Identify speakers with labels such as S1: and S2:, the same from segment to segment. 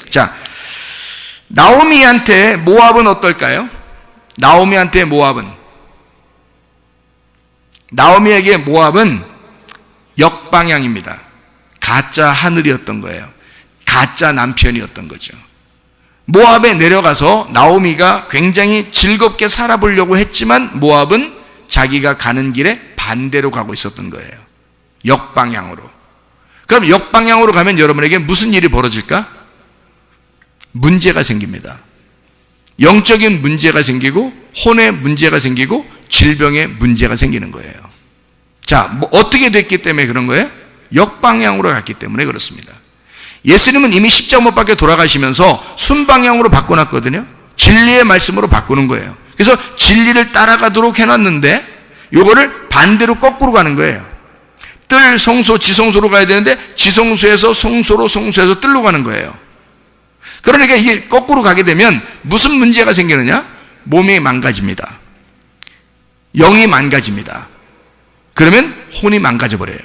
S1: 자, 나오미한테 모압은 어떨까요? 나오미에게 모압은 역방향입니다. 가짜 하늘이었던 거예요. 가짜 남편이었던 거죠. 모압에 내려가서 나오미가 굉장히 즐겁게 살아보려고 했지만 모압은 자기가 가는 길에 반대로 가고 있었던 거예요. 역방향으로. 그럼 역방향으로 가면 여러분에게 무슨 일이 벌어질까? 문제가 생깁니다. 영적인 문제가 생기고 혼의 문제가 생기고 질병의 문제가 생기는 거예요. 자, 어떻게 됐기 때문에 그런 거예요? 역방향으로 갔기 때문에 그렇습니다. 예수님은 이미 십자가 못 박혀 돌아가시면서 순방향으로 바꿔놨거든요. 진리의 말씀으로 바꾸는 거예요. 그래서 진리를 따라가도록 해놨는데 요거를 반대로 거꾸로 가는 거예요. 뜰, 성소, 지성소로 가야 되는데 지성소에서 성소로, 성소에서 뜰로 가는 거예요. 그러니까 이게 거꾸로 가게 되면 무슨 문제가 생기느냐? 몸이 망가집니다. 영이 망가집니다. 그러면 혼이 망가져 버려요.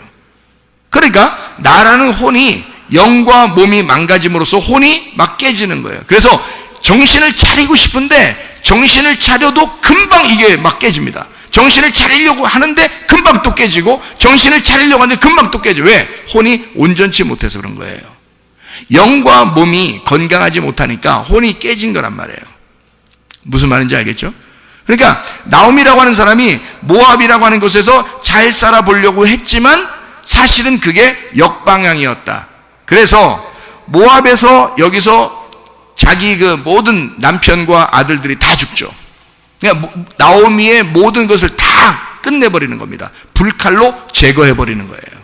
S1: 그러니까 나라는 혼이 영과 몸이 망가짐으로써 혼이 막 깨지는 거예요. 그래서 정신을 차리고 싶은데 정신을 차려도 금방 이게 막 깨집니다. 정신을 차리려고 하는데 금방 또 깨지고 정신을 차리려고 하는데 금방 또 깨져. 왜? 혼이 온전치 못해서 그런 거예요. 영과 몸이 건강하지 못하니까 혼이 깨진 거란 말이에요. 무슨 말인지 알겠죠? 그러니까 나오미라고 하는 사람이 모압이라고 하는 곳에서 잘 살아보려고 했지만 사실은 그게 역방향이었다. 그래서 모압에서 여기서 자기 그 모든 남편과 아들들이 다 죽죠. 그러니까 나오미의 모든 것을 다 끝내버리는 겁니다. 불칼로 제거해버리는 거예요.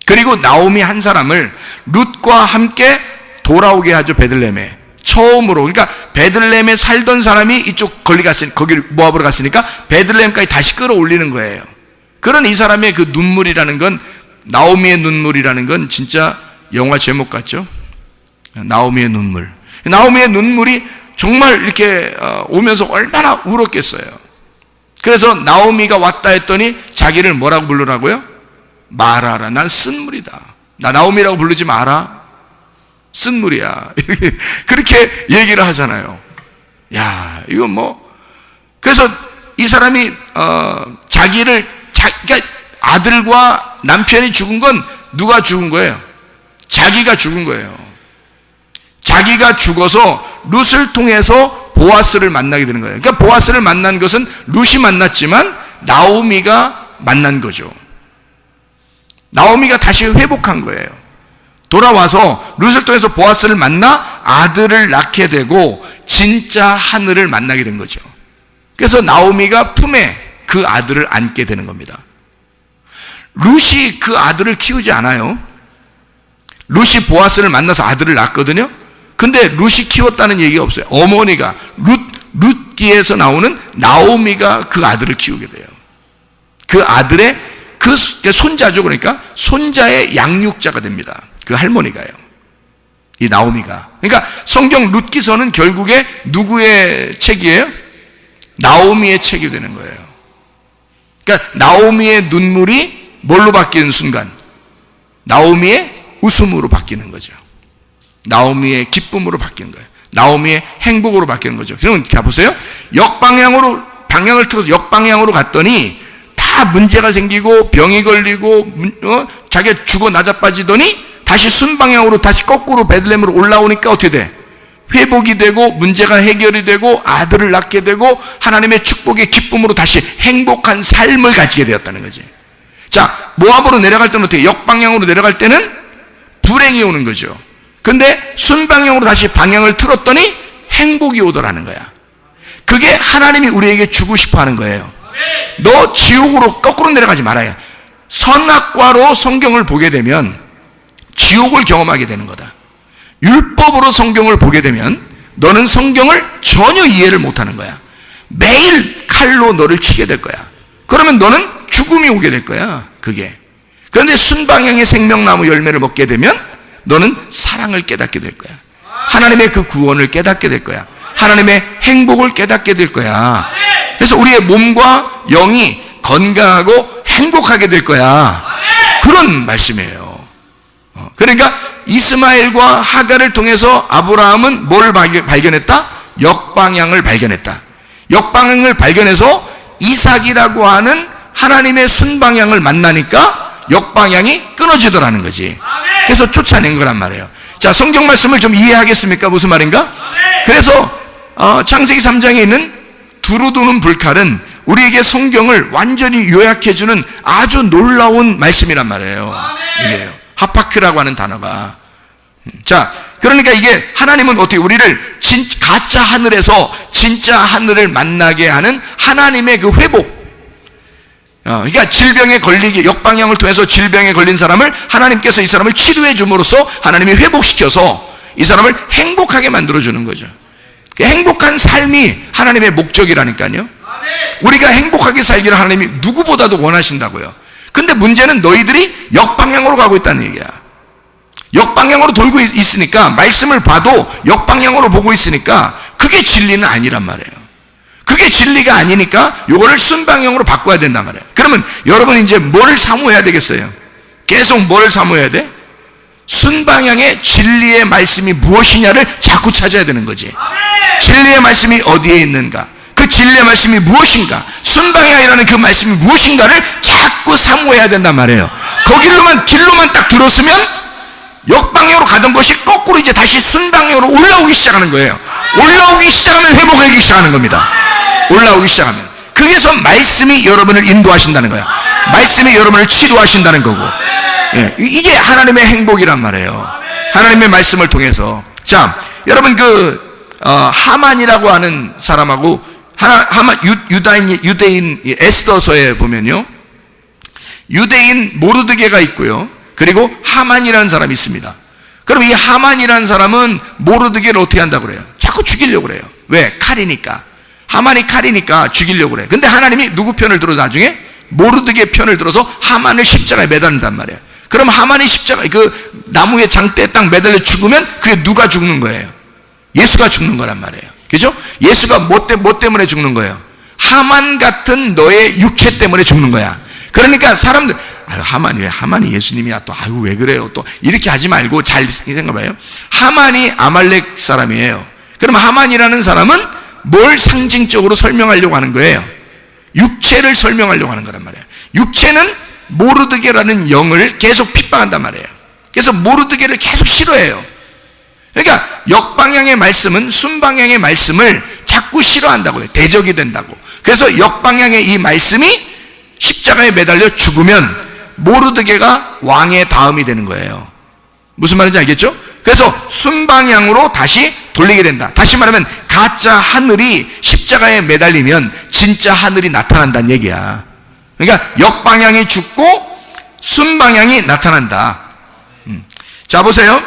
S1: 그리고 나오미 한 사람을 룻과 함께 돌아오게 하죠. 베들레헴에 처음으로. 그러니까 베들레헴에 살던 사람이 이쪽 거기 모압으로 갔으니까 베들레헴까지 다시 끌어올리는 거예요. 그런 이 사람의 그 눈물이라는 건, 나오미의 눈물이라는 건 진짜 영화 제목 같죠? 나오미의 눈물. 나오미의 눈물이 정말 이렇게 오면서 얼마나 울었겠어요. 그래서 나오미가 왔다 했더니 자기를 뭐라고 부르라고요? 말하라. 난 쓴물이다. 나 나오미라고 부르지 마라. 쓴물이야. 그렇게 얘기를 하잖아요. 야, 이건 뭐. 그래서 이 사람이 그러니까 아들과 남편이 죽은 건 누가 죽은 거예요? 자기가 죽은 거예요. 자기가 죽어서 룻을 통해서 보아스를 만나게 되는 거예요. 그러니까 보아스를 만난 것은 룻이 만났지만 나오미가 만난 거죠. 나오미가 다시 회복한 거예요. 돌아와서 룻을 통해서 보아스를 만나 아들을 낳게 되고 진짜 하늘을 만나게 된 거죠. 그래서 나오미가 품에 그 아들을 안게 되는 겁니다. 룻이 그 아들을 키우지 않아요. 룻이 보아스를 만나서 아들을 낳았거든요. 근데 룻이 키웠다는 얘기가 없어요. 어머니가 룻기에서 나오는 나오미가 그 아들을 키우게 돼요. 그 아들의 그 손자죠. 그러니까 손자의 양육자가 됩니다. 그 할머니가요. 이 나오미가. 그러니까 성경 룻기서는 결국에 누구의 책이에요? 나오미의 책이 되는 거예요. 그러니까 나오미의 눈물이 뭘로 바뀌는 순간? 나오미의 웃음으로 바뀌는 거죠. 나오미의 기쁨으로 바뀌는 거예요. 나오미의 행복으로 바뀌는 거죠. 그러면 보세요. 방향을 틀어서 역방향으로 갔더니 다 문제가 생기고 병이 걸리고 자기가 죽어 나자빠지더니 다시 순방향으로 다시 거꾸로 베들레헴으로 올라오니까 어떻게 돼? 회복이 되고 문제가 해결이 되고 아들을 낳게 되고 하나님의 축복의 기쁨으로 다시 행복한 삶을 가지게 되었다는 거지. 자, 모압으로 내려갈 때는 어떻게? 역방향으로 내려갈 때는 불행이 오는 거죠. 근데 순방향으로 다시 방향을 틀었더니 행복이 오더라는 거야. 그게 하나님이 우리에게 주고 싶어 하는 거예요. 너 지옥으로 거꾸로 내려가지 말아요. 선악과로 성경을 보게 되면 지옥을 경험하게 되는 거다. 율법으로 성경을 보게 되면 너는 성경을 전혀 이해를 못하는 거야. 매일 칼로 너를 치게 될 거야. 그러면 너는 죽음이 오게 될 거야. 그게. 그런데 순방향의 생명나무 열매를 먹게 되면 너는 사랑을 깨닫게 될 거야. 하나님의 그 구원을 깨닫게 될 거야. 하나님의 행복을 깨닫게 될 거야. 그래서 우리의 몸과 영이 건강하고 행복하게 될 거야. 그런 말씀이에요. 그러니까 이스마엘과 하갈을 통해서 아브라함은 뭘 발견했다? 역방향을 발견했다. 역방향을 발견해서 이삭이라고 하는 하나님의 순방향을 만나니까 역방향이 끊어지더라는 거지. 그래서 쫓아낸 거란 말이에요. 자, 성경 말씀을 좀 이해하겠습니까? 무슨 말인가? 그래서 창세기 3장에 있는 두루두는 불칼은 우리에게 성경을 완전히 요약해주는 아주 놀라운 말씀이란 말이에요. 이게요. 하파크라고 하는 단어가. 자, 그러니까 이게 하나님은 어떻게 우리를 가짜 하늘에서 진짜 하늘을 만나게 하는 하나님의 그 회복. 그러니까 질병에 걸리게 역방향을 통해서 질병에 걸린 사람을 하나님께서 이 사람을 치료해 줌으로써 하나님이 회복시켜서 이 사람을 행복하게 만들어주는 거죠. 행복한 삶이 하나님의 목적이라니까요. 우리가 행복하게 살기를 하나님이 누구보다도 원하신다고요. 근데 문제는 너희들이 역방향으로 가고 있다는 얘기야. 역방향으로 돌고 있으니까, 말씀을 봐도 역방향으로 보고 있으니까 그게 진리는 아니란 말이에요. 그게 진리가 아니니까 요거를 순방향으로 바꿔야 된단 말이에요. 그러면 여러분 이제 뭘 사모해야 되겠어요? 계속 뭘 사모해야 돼? 순방향의 진리의 말씀이 무엇이냐를 자꾸 찾아야 되는 거지. 진리의 말씀이 어디에 있는가? 그 진리의 말씀이 무엇인가? 순방향이라는 그 말씀이 무엇인가를 자꾸 사모해야 된단 말이에요. 길로만 딱 들었으면 역방향으로 가던 것이 거꾸로 이제 다시 순방향으로 올라오기 시작하는 거예요. 올라오기 시작하면 회복하기 시작하는 겁니다. 올라오기 시작하면. 그래서 말씀이 여러분을 인도하신다는 거야. 말씀이 여러분을 치료하신다는 거고. 예, 이게 하나님의 행복이란 말이에요. 하나님의 말씀을 통해서. 자, 여러분 하만이라고 하는 사람하고 유대인 에스더서에 보면요, 유대인 모르드게가 있고요, 그리고 하만이라는 사람이 있습니다. 그럼 이 하만이라는 사람은 모르드게를 어떻게 한다고 그래요? 자꾸 죽이려고 그래요. 왜? 칼이니까. 하만이 칼이니까 죽이려고 그래. 근데 하나님이 누구 편을 들어? 나중에 모르드게 편을 들어서 하만을 십자가에 매달린단 말이에요. 그럼 하만이 그 나무의 장대에 딱 매달려 죽으면 그게 누가 죽는 거예요? 예수가 죽는 거란 말이에요. 그죠? 예수가 뭐 때문에 죽는 거예요? 하만 같은 너의 육체 때문에 죽는 거야. 그러니까 사람들, 하만이 예수님이야, 또, 왜 그래요? 또, 이렇게 하지 말고 잘 생각해봐요. 하만이 아말렉 사람이에요. 그럼 하만이라는 사람은 뭘 상징적으로 설명하려고 하는 거예요? 육체를 설명하려고 하는 거란 말이에요. 육체는 모르드게라는 영을 계속 핍박한단 말이에요. 그래서 모르드게를 계속 싫어해요. 그러니까 역방향의 말씀은 순방향의 말씀을 자꾸 싫어한다고요. 대적이 된다고. 그래서 역방향의 이 말씀이 십자가에 매달려 죽으면 모르드게가 왕의 다음이 되는 거예요. 무슨 말인지 알겠죠? 그래서 순방향으로 다시 돌리게 된다. 다시 말하면 가짜 하늘이 십자가에 매달리면 진짜 하늘이 나타난다는 얘기야. 그러니까 역방향이 죽고 순방향이 나타난다. 자, 보세요.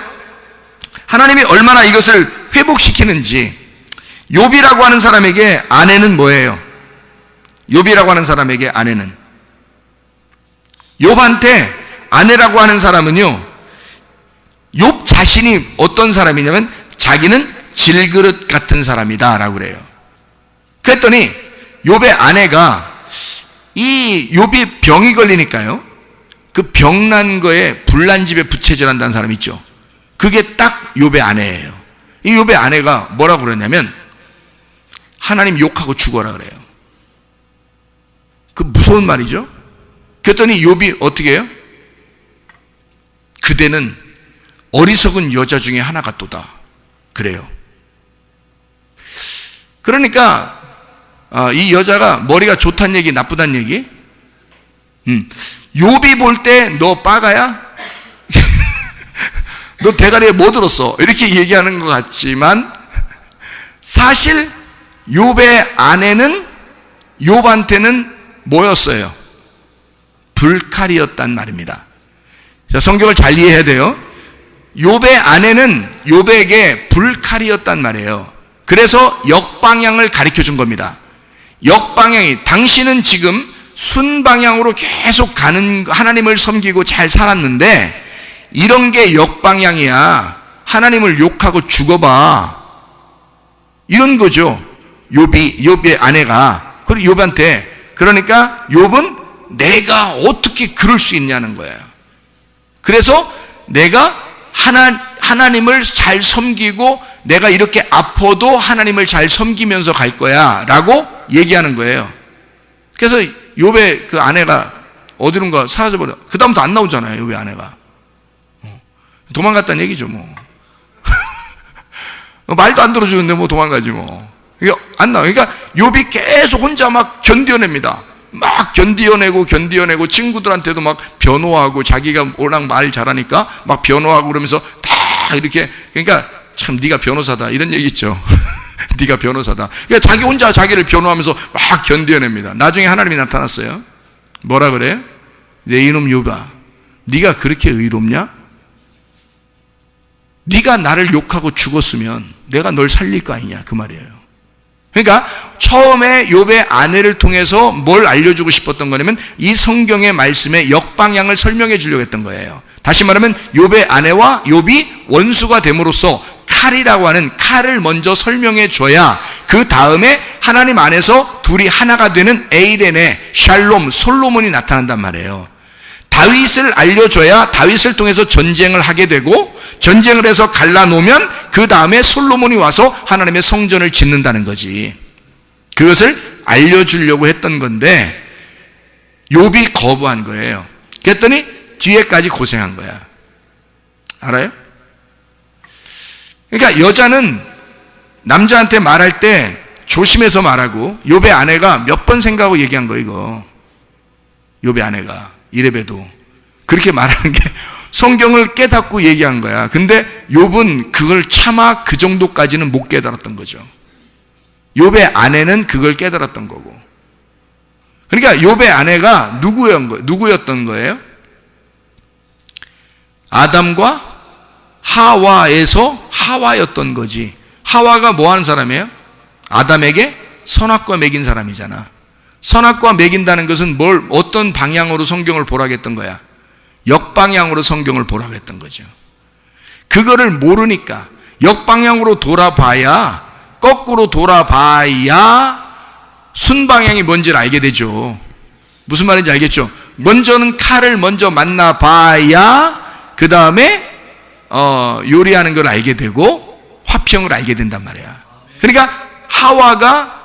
S1: 하나님이 얼마나 이것을 회복시키는지. 욥이라고 하는 사람에게 아내는 뭐예요? 욥이라고 하는 사람에게 아내는, 욥한테 아내라고 하는 사람은요, 욥 자신이 어떤 사람이냐면 자기는 질그릇 같은 사람이다 라고 그래요. 그랬더니 욥의 아내가, 이 욥이 병이 걸리니까요, 그 병난 거에 불난집에 부채질한다는 사람이 있죠. 그게 딱 욥의 아내예요. 이 욥의 아내가 뭐라고 그러냐면 하나님 욕하고 죽어라 그래요. 그 무서운 말이죠. 그랬더니 욥이 어떻게 해요? 그대는 어리석은 여자 중에 하나가 또다 그래요. 그러니까 이 여자가 머리가 좋단 얘기, 나쁘단 얘기? 욥이 볼 때 너 빠가야? 너 대가리에 뭐 들었어? 이렇게 얘기하는 것 같지만 사실 욥의 아내는 욥한테는 뭐였어요? 불칼이었단 말입니다. 자, 성경을 잘 이해해야 돼요. 욥의 아내는 욥에게 불칼이었단 말이에요. 그래서 역방향을 가르쳐 준 겁니다. 역방향이, 당신은 지금 순방향으로 계속 가는, 하나님을 섬기고 잘 살았는데 이런 게 역방향이야. 하나님을 욕하고 죽어봐. 이런 거죠. 욥의 아내가. 그리고 욥한테, 그러니까 욥은 내가 어떻게 그럴 수 있냐는 거예요. 그래서 내가 하나님을 잘 섬기고 내가 이렇게 아파도 하나님을 잘 섬기면서 갈 거야 라고 얘기하는 거예요. 그래서 욥의 그 아내가 어디론가 사라져버려. 그 다음부터 안 나오잖아요, 욥의 아내가. 도망갔다는 얘기죠, 뭐. 말도 안 들어주는데 뭐 도망가지 뭐. 이게 안 나와. 그러니까 욥이 계속 혼자 막 견뎌냅니다. 막 견디어내고 친구들한테도 막 변호하고, 자기가 워낙 말 잘하니까 막 변호하고 그러면서 다 이렇게. 그러니까 참 네가 변호사다 이런 얘기 있죠. 네가 변호사다. 그러니까 자기 혼자 자기를 변호하면서 막 견뎌냅니다. 나중에 하나님이 나타났어요. 뭐라 그래요? 내 이놈 욥아, 네가 그렇게 의롭냐? 네가 나를 욕하고 죽었으면 내가 널 살릴 거 아니냐, 그 말이에요. 그러니까 처음에 욥의 아내를 통해서 뭘 알려주고 싶었던 거냐면 이 성경의 말씀의 역방향을 설명해 주려고 했던 거예요. 다시 말하면 욥의 아내와 욥이 원수가 됨으로써 칼이라고 하는 칼을 먼저 설명해 줘야 그 다음에 하나님 안에서 둘이 하나가 되는 에이렌의 샬롬, 솔로몬이 나타난단 말이에요. 다윗을 알려줘야 다윗을 통해서 전쟁을 하게 되고, 전쟁을 해서 갈라놓으면 그 다음에 솔로몬이 와서 하나님의 성전을 짓는다는 거지. 그것을 알려주려고 했던 건데 욥이 거부한 거예요. 그랬더니 뒤에까지 고생한 거야. 알아요? 그러니까 여자는 남자한테 말할 때 조심해서 말하고, 욥의 아내가 몇 번 생각하고 얘기한 거, 이거. 욥의 아내가 이레베도 그렇게 말하는 게 성경을 깨닫고 얘기한 거야. 근데 욥은 그걸 차마 그 정도까지는 못 깨달았던 거죠. 욥의 아내는 그걸 깨달았던 거고. 그러니까 욥의 아내가 누구였던 거예요? 아담과 하와에서 하와였던 거지. 하와가 뭐 하는 사람이에요? 아담에게 선악과 먹인 사람이잖아. 선악과 먹인다는 것은 어떤 방향으로 성경을 보라고 했던 거야? 역방향으로 성경을 보라고 했던 거죠. 그거를 모르니까 역방향으로 돌아봐야, 거꾸로 돌아봐야 순방향이 뭔지를 알게 되죠. 무슨 말인지 알겠죠? 먼저는 칼을 먼저 만나봐야 그 다음에 요리하는 걸 알게 되고 화평을 알게 된단 말이야. 그러니까 하와가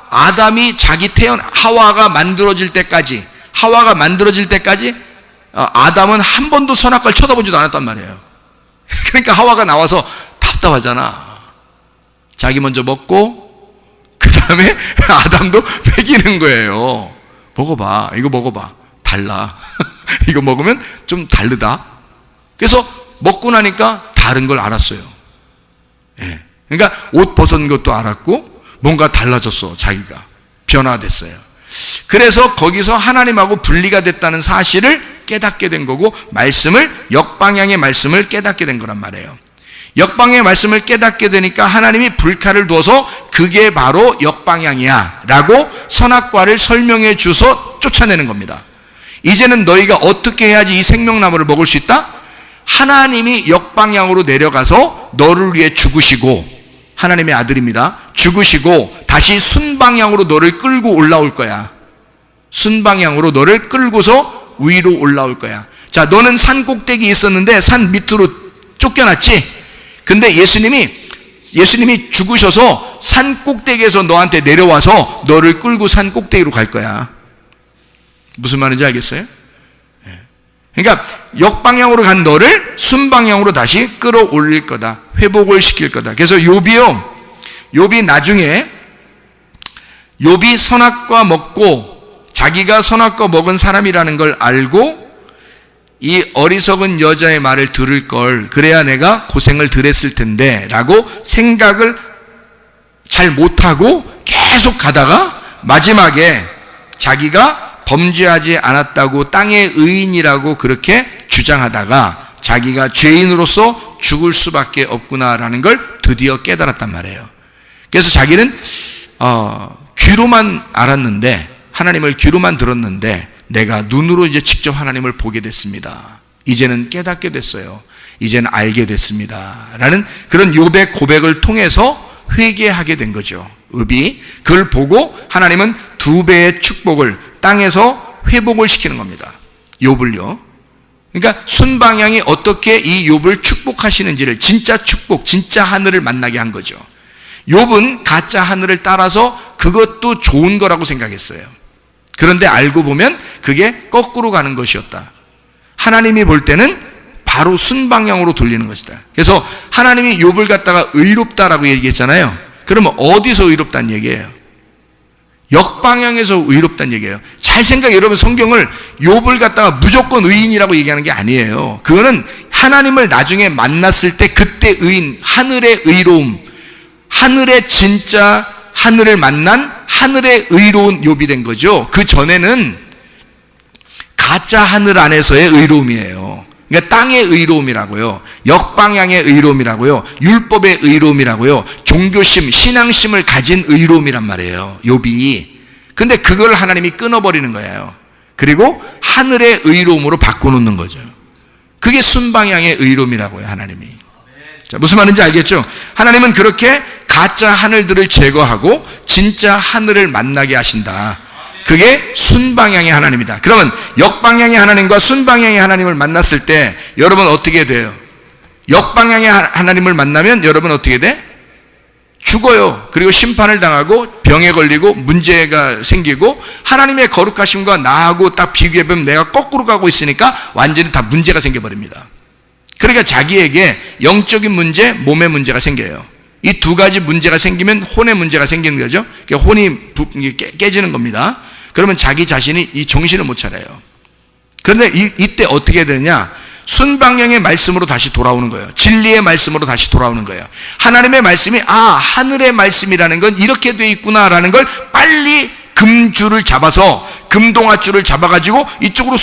S1: 하와가 만들어질 때까지 아담은 한 번도 선악과를 쳐다보지도 않았단 말이에요. 그러니까 하와가 나와서 답답하잖아. 자기 먼저 먹고 그 다음에 아담도 먹이는 거예요. 먹어봐, 이거 먹어봐, 달라. 이거 먹으면 좀 다르다. 그래서 먹고 나니까 다른 걸 알았어요. 예. 그러니까 옷 벗은 것도 알았고 뭔가 달라졌어. 자기가 변화됐어요. 그래서 거기서 하나님하고 분리가 됐다는 사실을 깨닫게 된 거고, 역방향의 말씀을 깨닫게 된 거란 말이에요. 역방향의 말씀을 깨닫게 되니까 하나님이 불칼을 두어서 그게 바로 역방향이야 라고 선악과를 설명해 주서 쫓아내는 겁니다. 이제는 너희가 어떻게 해야지 이 생명나무를 먹을 수 있다? 하나님이 역방향으로 내려가서 너를 위해 죽으시고, 하나님의 아들입니다. 죽으시고 다시 순방향으로 너를 끌고 올라올 거야. 순방향으로 너를 끌고서 위로 올라올 거야. 자, 너는 산 꼭대기에 있었는데 산 밑으로 쫓겨났지? 근데 예수님이 죽으셔서 산 꼭대기에서 너한테 내려와서 너를 끌고 산 꼭대기로 갈 거야. 무슨 말인지 알겠어요? 그러니까 역방향으로 간 너를 순방향으로 다시 끌어올릴 거다. 회복을 시킬 거다. 그래서 욥이 나중에 욥이 선악과 먹고 자기가 선악과 먹은 사람이라는 걸 알고 이 어리석은 여자의 말을 들을 걸, 그래야 내가 고생을 덜 했을 텐데 라고 생각을 잘 못하고 계속 가다가 마지막에 자기가 범죄하지 않았다고 땅의 의인이라고 그렇게 주장하다가 자기가 죄인으로서 죽을 수밖에 없구나라는 걸 드디어 깨달았단 말이에요. 그래서 자기는 귀로만 알았는데, 하나님을 귀로만 들었는데 내가 눈으로 이제 직접 하나님을 보게 됐습니다. 이제는 깨닫게 됐어요. 이제는 알게 됐습니다. 라는 그런 욥의 고백을 통해서 회개하게 된 거죠. 욥이 그걸 보고 하나님은 2배의 축복을 땅에서 회복을 시키는 겁니다. 욥을요. 그러니까 순방향이 어떻게 이 욥을 축복하시는지를, 진짜 축복, 진짜 하늘을 만나게 한 거죠. 욥은 가짜 하늘을 따라서 그것도 좋은 거라고 생각했어요. 그런데 알고 보면 그게 거꾸로 가는 것이었다. 하나님이 볼 때는 바로 순방향으로 돌리는 것이다. 그래서 하나님이 욥을 갖다가 의롭다라고 얘기했잖아요. 그러면 어디서 의롭다는 얘기예요? 역방향에서 의롭다는 얘기예요. 잘 생각해. 여러분, 성경을 욥을 갖다가 무조건 의인이라고 얘기하는 게 아니에요. 그거는 하나님을 나중에 만났을 때 그때 의인, 하늘의 의로움, 하늘의 진짜 하늘을 만난 하늘의 의로운 욥이 된 거죠. 그 전에는 가짜 하늘 안에서의 의로움이에요. 그러니까 땅의 의로움이라고요, 역방향의 의로움이라고요, 율법의 의로움이라고요, 종교심, 신앙심을 가진 의로움이란 말이에요, 욥이. 근데 그걸 하나님이 끊어버리는 거예요. 그리고 하늘의 의로움으로 바꿔놓는 거죠. 그게 순방향의 의로움이라고요, 하나님이. 자, 무슨 말인지 알겠죠? 하나님은 그렇게 가짜 하늘들을 제거하고 진짜 하늘을 만나게 하신다. 그게 순방향의 하나님이다. 그러면 역방향의 하나님과 순방향의 하나님을 만났을 때 여러분 어떻게 돼요? 역방향의 하나님을 만나면 여러분 어떻게 돼? 죽어요. 그리고 심판을 당하고 병에 걸리고 문제가 생기고, 하나님의 거룩하심과 나하고 딱 비교해보면 내가 거꾸로 가고 있으니까 완전히 다 문제가 생겨버립니다. 그러니까 자기에게 영적인 문제, 몸의 문제가 생겨요. 이 두 가지 문제가 생기면 혼의 문제가 생기는 거죠. 그러니까 혼이 깨지는 겁니다. 그러면 자기 자신이 이 정신을 못 차려요. 그런데 이때 어떻게 되느냐? 순방향의 말씀으로 다시 돌아오는 거예요. 진리의 말씀으로 다시 돌아오는 거예요. 하나님의 말씀이 하늘의 말씀이라는 건 이렇게 돼 있구나라는 걸 빨리 금줄을 잡아서, 금동아줄을 잡아가지고 이쪽으로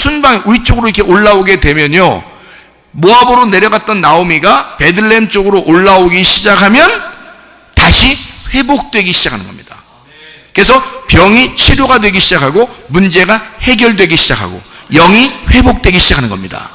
S1: 위쪽으로 이렇게 올라오게 되면요, 모압으로 내려갔던 나오미가 베들레헴 쪽으로 올라오기 시작하면 다시 회복되기 시작하는 겁니다. 그래서 병이 치료가 되기 시작하고 문제가 해결되기 시작하고 영이 회복되기 시작하는 겁니다.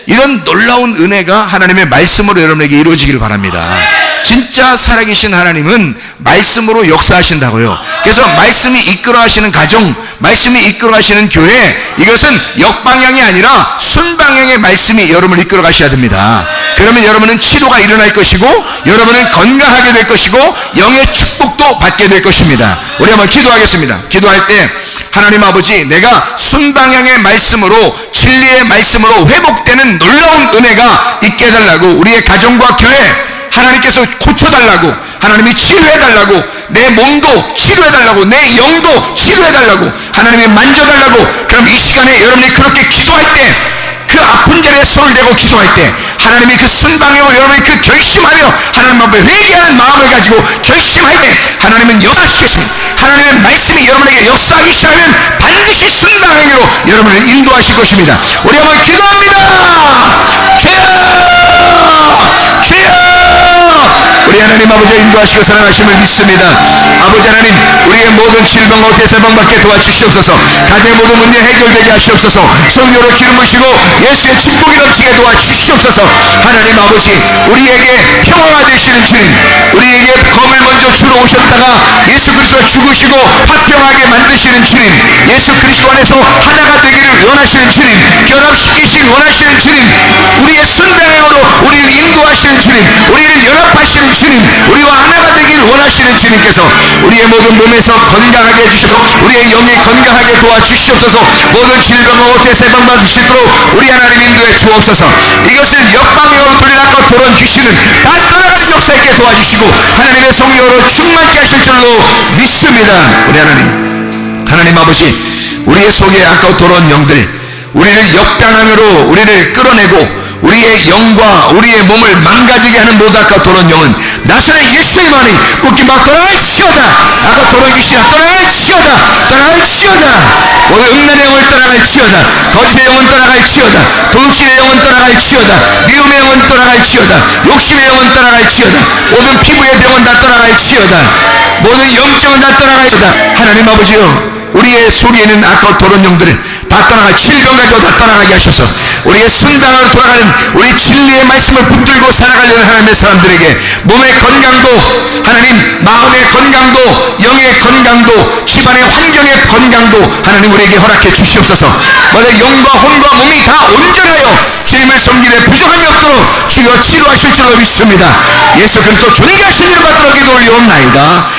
S1: 이런 놀라운 은혜가 하나님의 말씀으로 여러분에게 이루어지길 바랍니다. 진짜 살아계신 하나님은 말씀으로 역사하신다고요. 그래서 말씀이 이끌어 하시는 가정, 말씀이 이끌어 하시는 교회, 이것은 역방향이 아니라 순방향의 말씀이 여러분을 이끌어 가셔야 됩니다. 그러면 여러분은 치료가 일어날 것이고, 여러분은 건강하게 될 것이고, 영의 축복도 받게 될 것입니다. 우리 한번 기도하겠습니다. 기도할 때 하나님 아버지, 내가 순방향의 말씀으로, 진리의 말씀으로 회복되는 놀라운 은혜가 있게 해달라고, 우리의 가정과 교회 하나님께서 고쳐달라고, 하나님이 치료해달라고, 내 몸도 치료해달라고, 내 영도 치료해달라고, 하나님이 만져달라고. 그럼 이 시간에 여러분이 그렇게 기도할 때, 그 아픈 자리에 손을 대고 기도할 때 하나님이 그 순방향으로 여러분이 그 결심하며 하나님 앞에 회개하는 마음을 가지고 결심할 때 하나님은 역사하시겠습니다. 하나님의 말씀이 여러분에게 역사하기 시작하면 반드시 순방향으로 여러분을 인도하실 것입니다. 우리 한번 기도합니다. 주여, 주여. 우리 하나님 아버지 인도하시고 사랑하심을 믿습니다. 아버지 하나님, 우리의 모든 질병과 대사방 받게 도와주시옵소서. 가정의 모든 문제 해결되게 하시옵소서. 성령으로 기름 부시고 예수의 축복이 넘치게 도와주시옵소서. 하나님 아버지, 우리에게 평화가 되시는 주님, 우리에게 검을 먼저 주러 오셨다가 예수 그리스도가 죽으시고 화평하게 만드시는 주님, 예수 그리스도 안에서 하나가 되기를 원하시는 주님, 결합시키시길 원하시는 주님, 우리의 순방향으로 우리를 인도하시는 주님, 우리를 연합하시는 주님, 우리와 하나가 되기를 원하시는 주님께서 우리의 모든 몸에서 건강하게 해주시고 우리의 영이 건강하게 도와주시옵소서. 모든 질병과 대세방 받으시도록 우리 하나님 인도해 주옵소서. 이것을 역방향으로 돌려놨고 돌아온 귀신은 다 떠나가는 역사 있게 도와주시고 하나님의 성령으로 충만케 하실 줄로 믿습니다. 우리 하나님 아버지, 우리의 속에 아까 돌아온 영들, 우리를 역방향으로 우리를 끌어내고 우리의 영과 우리의 몸을 망가지게 하는 모든 아까 돌아온 영은 나사렛 예수의 이름으로 묶임받고 떠나갈지어다. 아까 돌아온 귀신아 떠나갈지어다. 떠나갈지어다. 모든 음란의 영을 떠나갈지어다. 거짓의 영은 떠나갈지어다. 도둑질의 영은 떠나갈지어다. 미움의 영은 떠나갈지어다. 욕심의 영은 떠나갈지어다. 모든 피부의 병은 다 떠나갈지어다. 모든 염증은 다 떠나갈지어다. 하나님 아버지요, 우리의 속에 있는 아까 돌아온 영들을 다 떠나가, 질병 가지고 다 떠나가게 하셔서 우리의 순방으로 돌아가는 우리 진리의 말씀을 붙들고 살아가려는 하나님의 사람들에게 몸의 건강도 하나님, 마음의 건강 건강도, 영의 건강도, 집안의 환경의 건강도 하나님 우리에게 허락해 주시옵소서. 먼저 영과 혼과 몸이 다 온전하여 주님을 섬기되 부족함이 없도록 주여 치료하실 줄로 믿습니다. 예수 그리스도 존귀하신 이름 받들어 기도 올리옵나이다.